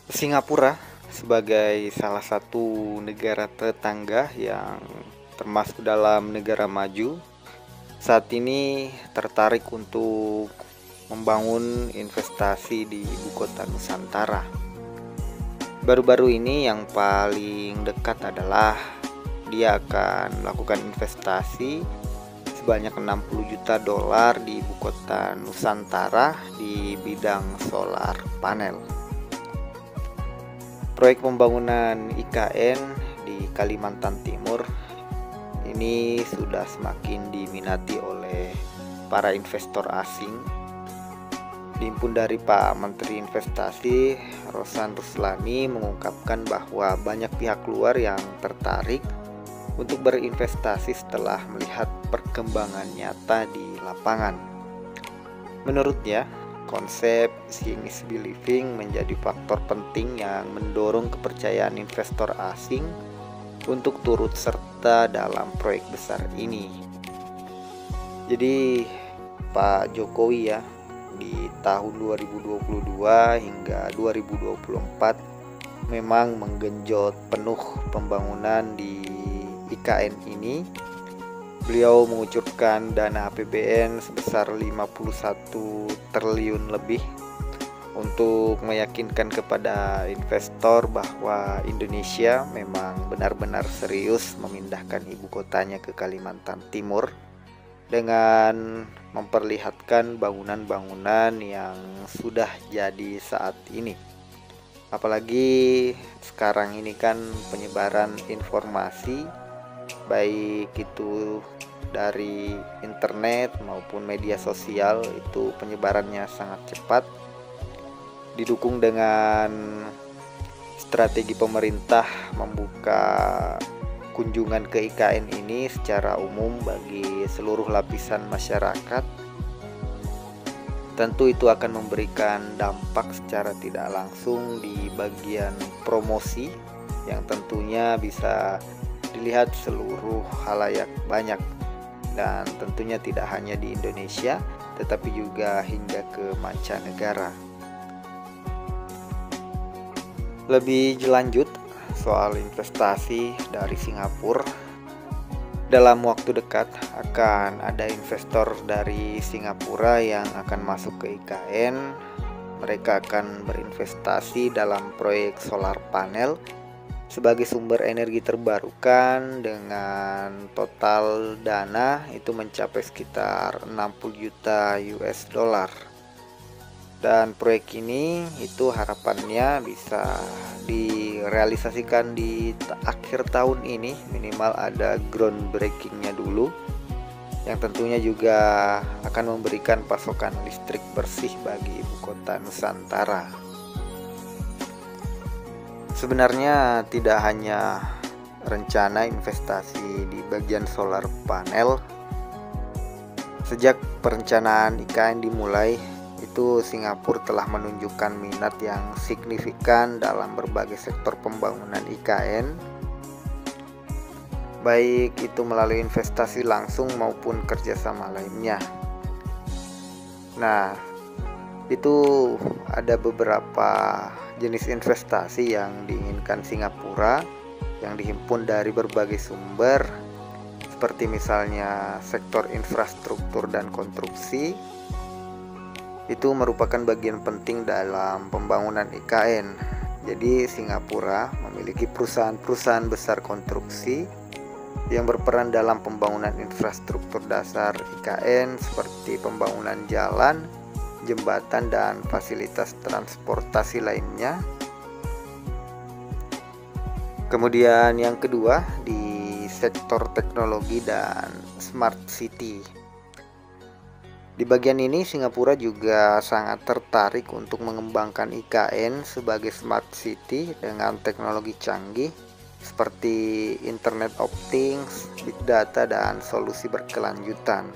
Singapura sebagai salah satu negara tetangga yang termasuk dalam negara maju, saat ini tertarik untuk membangun investasi di ibu kota Nusantara. Baru-baru ini yang paling dekat adalah dia akan melakukan investasi sebanyak 60 juta dolar di ibu kota Nusantara di bidang solar panel. Proyek pembangunan IKN di Kalimantan Timur ini sudah semakin diminati oleh para investor asing. Dihimpun dari Pak Menteri Investasi Rosan Ruslani mengungkapkan bahwa banyak pihak luar yang tertarik untuk berinvestasi setelah melihat perkembangan nyata di lapangan. Menurutnya, konsep seeing is believing menjadi faktor penting yang mendorong kepercayaan investor asing untuk turut serta dalam proyek besar ini. Jadi Pak Jokowi ya, di tahun 2022 hingga 2024 memang menggenjot penuh pembangunan di IKN ini. Beliau mengucurkan dana APBN sebesar 51 triliun lebih untuk meyakinkan kepada investor bahwa Indonesia memang benar-benar serius memindahkan ibu kotanya ke Kalimantan Timur dengan memperlihatkan bangunan-bangunan yang sudah jadi saat ini. Apalagi sekarang ini kan penyebaran informasi baik itu dari internet maupun media sosial itu penyebarannya sangat cepat, didukung dengan strategi pemerintah membuka kunjungan ke IKN ini secara umum bagi seluruh lapisan masyarakat. Tentu itu akan memberikan dampak secara tidak langsung di bagian promosi yang tentunya bisa dilihat seluruh halayak banyak, dan tentunya tidak hanya di Indonesia tetapi juga hingga ke mancanegara. Lebih lanjut soal investasi dari Singapura, dalam waktu dekat akan ada investor dari Singapura yang akan masuk ke IKN. Mereka akan berinvestasi dalam proyek solar panel sebagai sumber energi terbarukan dengan total dana itu mencapai sekitar 60 juta US dollar. Dan proyek ini itu harapannya bisa direalisasikan di akhir tahun ini, minimal ada groundbreakingnya dulu, yang tentunya juga akan memberikan pasokan listrik bersih bagi ibu kota Nusantara. Sebenarnya tidak hanya rencana investasi di bagian solar panel. Sejak perencanaan IKN dimulai, itu Singapura telah menunjukkan minat yang signifikan dalam berbagai sektor pembangunan IKN, baik itu melalui investasi langsung maupun kerjasama lainnya. Nah, itu ada beberapa jenis investasi yang diinginkan Singapura yang dihimpun dari berbagai sumber, seperti misalnya sektor infrastruktur dan konstruksi. Itu merupakan bagian penting dalam pembangunan IKN. Jadi Singapura memiliki perusahaan-perusahaan besar konstruksi yang berperan dalam pembangunan infrastruktur dasar IKN seperti pembangunan jalan, jembatan, dan fasilitas transportasi lainnya. Kemudian yang kedua, di sektor teknologi dan smart city. Di bagian ini Singapura juga sangat tertarik untuk mengembangkan IKN sebagai smart city dengan teknologi canggih seperti Internet of Things, Big Data, dan solusi berkelanjutan.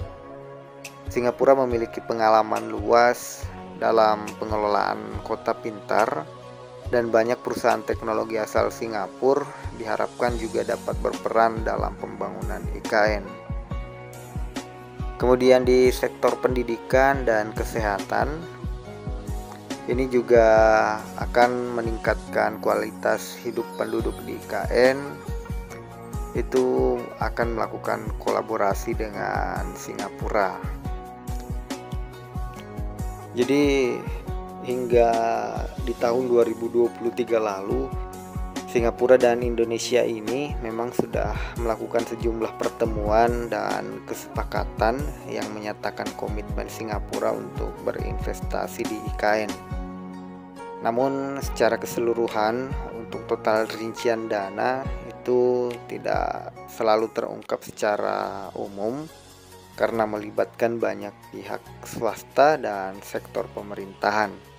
Singapura memiliki pengalaman luas dalam pengelolaan kota pintar, dan banyak perusahaan teknologi asal Singapura diharapkan juga dapat berperan dalam pembangunan IKN. Kemudian di sektor pendidikan dan kesehatan, Ini juga akan meningkatkan kualitas hidup penduduk di IKN. Itu akan melakukan kolaborasi dengan Singapura. Jadi hingga di tahun 2023 lalu, Singapura dan Indonesia ini memang sudah melakukan sejumlah pertemuan dan kesepakatan yang menyatakan komitmen Singapura untuk berinvestasi di IKN. Namun secara keseluruhan untuk total rincian dana itu tidak selalu terungkap secara umum karena melibatkan banyak pihak swasta dan sektor pemerintahan.